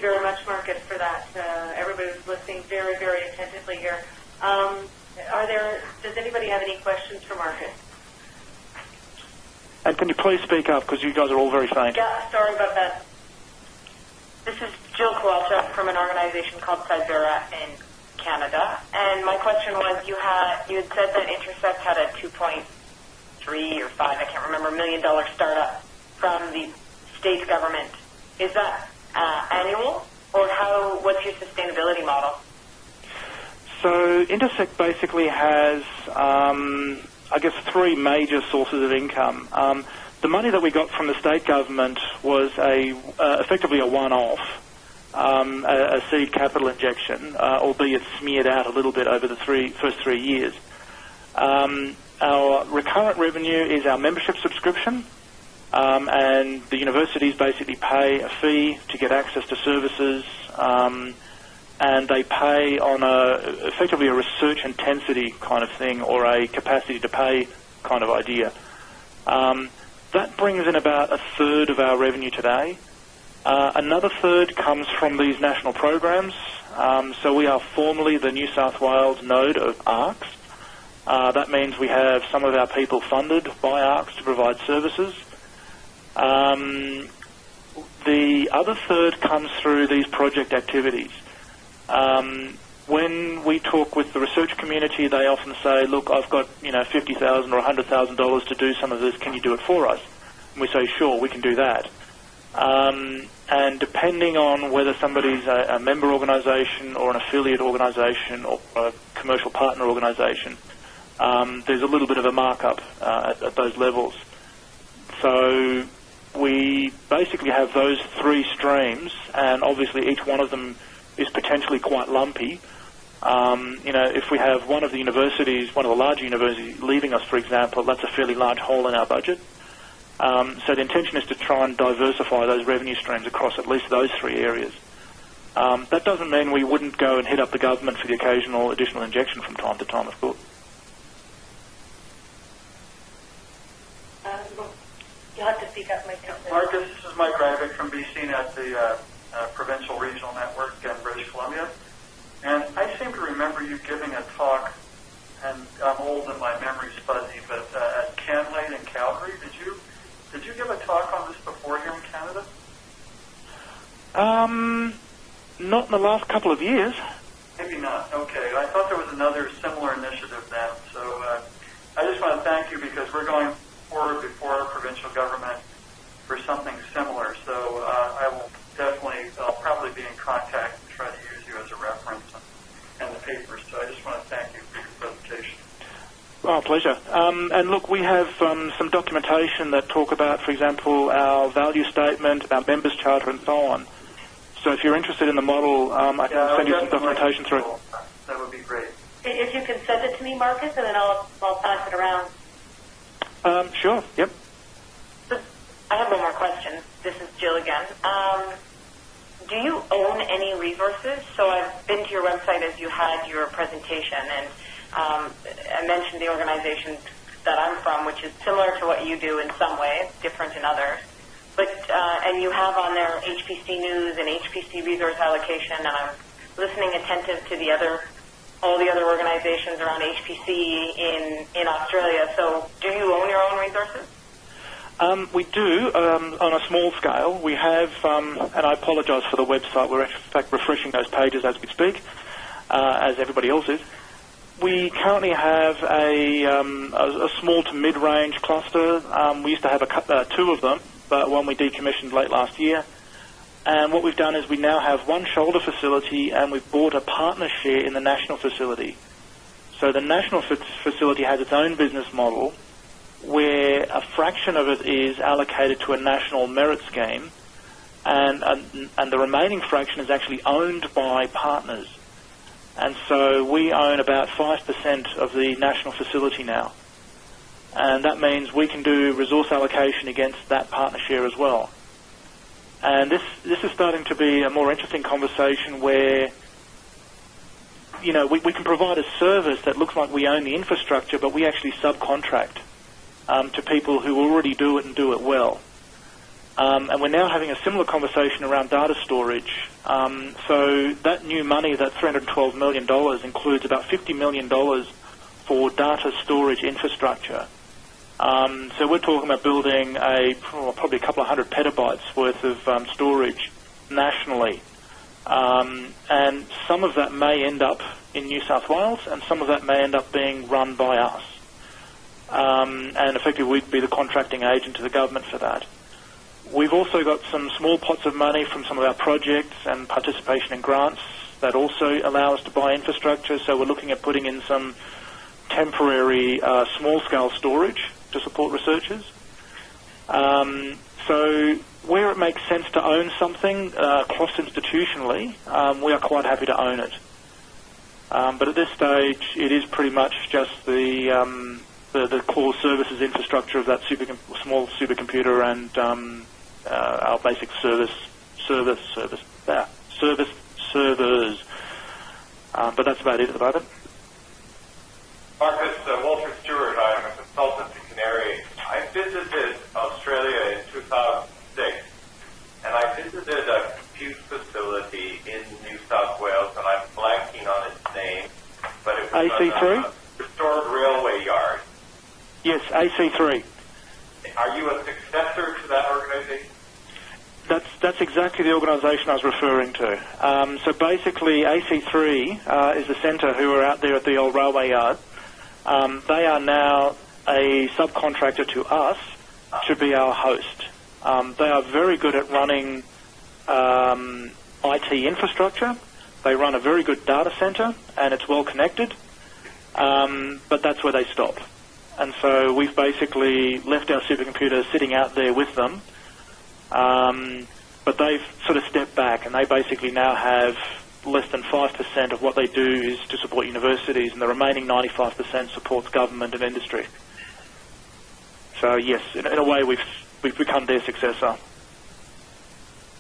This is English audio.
very much, Marcus, for that. Everybody's listening very, very attentively here. Does anybody have any questions for Marcus? And can you please speak up, because you guys are all very faint. Yeah, sorry about that. This is Jill Kowalczyk from an organization called Cyberra in Canada. And my question was, you had said that Intersect had a 2.3 or 5, I can't remember, $1 million startup from the state government. Is that annual, or what's your sustainability model? So Intersect basically has, I guess, three major sources of income. The money that we got from the state government was effectively a one-off, a seed capital injection, albeit smeared out a little bit over the first 3 years. Our recurrent revenue is our membership subscription, and the universities basically pay a fee to get access to services, and they pay on effectively a research intensity kind of thing, or a capacity to pay kind of idea. That brings in about a third of our revenue today. Another third comes from these national programs. So we are formally the New South Wales node of ARCS. That means we have some of our people funded by ARCS to provide services. The other third comes through these project activities. When we talk with the research community, they often say, look, I've got $50,000 or $100,000 to do some of this, can you do it for us? And we say, sure, we can do that. And depending on whether somebody's a member organisation or an affiliate organisation or a commercial partner organisation, there's a little bit of a markup at those levels. So we basically have those three streams, and obviously each one of them is potentially quite lumpy. If we have one of the universities, one of the larger universities leaving us, for example, that's a fairly large hole in our budget. So the intention is to try and diversify those revenue streams across at least those three areas. That doesn't mean we wouldn't go and hit up the government for the occasional additional injection from time to time, of course. You'll have to speak up, Mike. Marcus, this is Mike Ryvick from BC at the Provincial Regional Network in British Columbia. And I seem to remember you giving a talk, and I'm old and my memory's fuzzy, but at CANARIE in Calgary, did you give a talk on this before here in Canada? Not in the last couple of years. Maybe not. Okay. I thought there was another similar initiative then. So I just want to thank you, because we're going forward before our provincial government for something similar. So I'll probably be in contact and try to use you as a reference in the papers. So I just want to thank you for your presentation. Oh, pleasure. And look, we have some documentation that talk about, for example, our value statement, our members charter, and so on. So if you're interested in the model, I can send you some documentation through. That would be great. If you can send it to me, Marcus, and then I'll pass it around. Sure, yep. I have one more question. This is Jill again. Do you own any resources? So I've been to your website as you had your presentation, and I mentioned the organization that I'm from, which is similar to what you do in some ways, different in others. But and you have on there HPC News and HPC Resource Allocation, and I'm listening attentive to all the other organizations around HPC in Australia. So do you own your own resources? We do, on a small scale. We have, and I apologise for the website, we're in fact refreshing those pages as we speak, as everybody else is. We currently have a small to mid-range cluster. We used to have two of them, but one we decommissioned late last year. And what we've done is we now have one shoulder facility, and we've bought a partner share in the national facility. So the national facility has its own business model, where a fraction of it is allocated to a national merit scheme, and the remaining fraction is actually owned by partners. And so we own about 5% of the national facility now. And that means we can do resource allocation against that partner share as well. And this is starting to be a more interesting conversation where, we can provide a service that looks like we own the infrastructure, but we actually subcontract to people who already do it and do it well. And we're now having a similar conversation around data storage. So that new money, that $312 million, includes about $50 million for data storage infrastructure. So we're talking about building probably a couple of hundred petabytes worth of storage nationally. And some of that may end up in New South Wales, and some of that may end up being run by us. And effectively we'd be the contracting agent to the government for that. We've also got some small pots of money from some of our projects and participation in grants that also allow us to buy infrastructure. So we're looking at putting in some temporary small-scale storage to support researchers. So where it makes sense to own something cross-institutionally, we are quite happy to own it. But at this stage, it is pretty much just the core services infrastructure of that small supercomputer and our basic service servers. But that's about it at the moment. Marcus, Walter Stewart. I'm a consultant to CANARIE. I visited Australia in 2006, and I visited a compute facility in New South Wales, and I'm blanking on its name, but it was AC3? a restored railway yard. Yes, AC3. Are you a successor to that organization? That's exactly the organisation I was referring to. So basically, AC3 is the centre who are out there at the old railway yard. They are now a subcontractor to us to be our host. They are very good at running IT infrastructure. They run a very good data centre, and it's well connected. But that's where they stop. And so we've basically left our supercomputer sitting out there with them. But they've sort of stepped back, and they basically now have less than 5% of what they do is to support universities, and the remaining 95% supports government and industry. So yes, in a way we've become their successor.